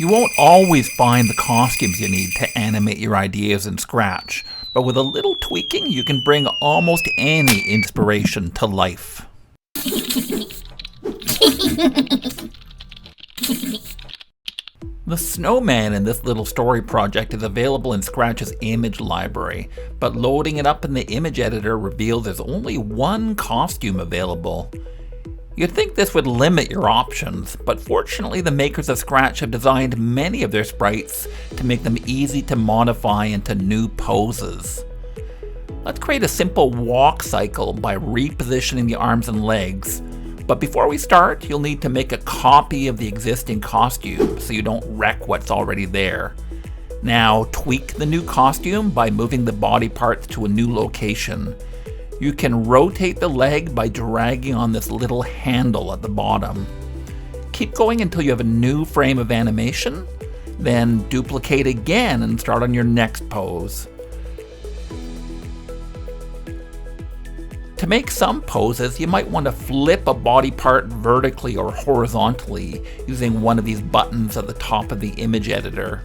You won't always find the costumes you need to animate your ideas in Scratch, but with a little tweaking, you can bring almost any inspiration to life. The snowman in this little story project is available in Scratch's image library, but loading it up in the image editor reveals there's only one costume available. You'd think this would limit your options, but fortunately the makers of Scratch have designed many of their sprites to make them easy to modify into new poses. Let's create a simple walk cycle by repositioning the arms and legs, but before we start, you'll need to make a copy of the existing costume so you don't wreck what's already there. Now tweak the new costume by moving the body parts to a new location. You can rotate the leg by dragging on this little handle at the bottom. Keep going until you have a new frame of animation, then duplicate again and start on your next pose. To make some poses, you might want to flip a body part vertically or horizontally using one of these buttons at the top of the image editor.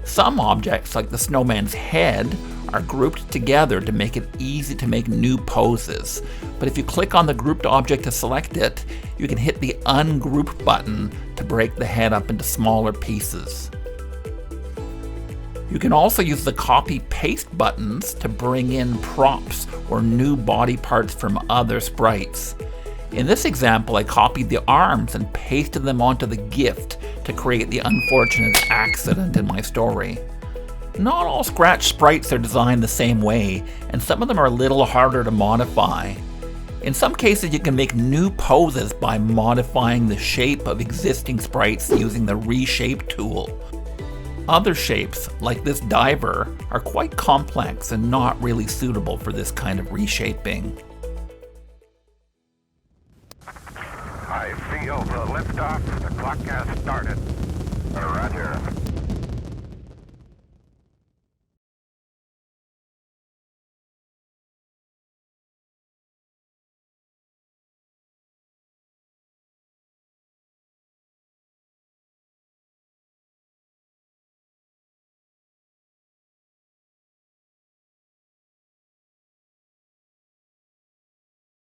Some objects, like the snowman's head, are grouped together to make it easy to make new poses. But if you click on the grouped object to select it, you can hit the ungroup button to break the head up into smaller pieces. You can also use the copy-paste buttons to bring in props or new body parts from other sprites. In this example, I copied the arms and pasted them onto the gift to create the unfortunate accident in my story. Not all Scratch sprites are designed the same way, and some of them are a little harder to modify. In some cases, you can make new poses by modifying the shape of existing sprites using the reshape tool. Other shapes, like this diver, are quite complex and not really suitable for this kind of reshaping. I feel the liftoff. The clock has started. Roger.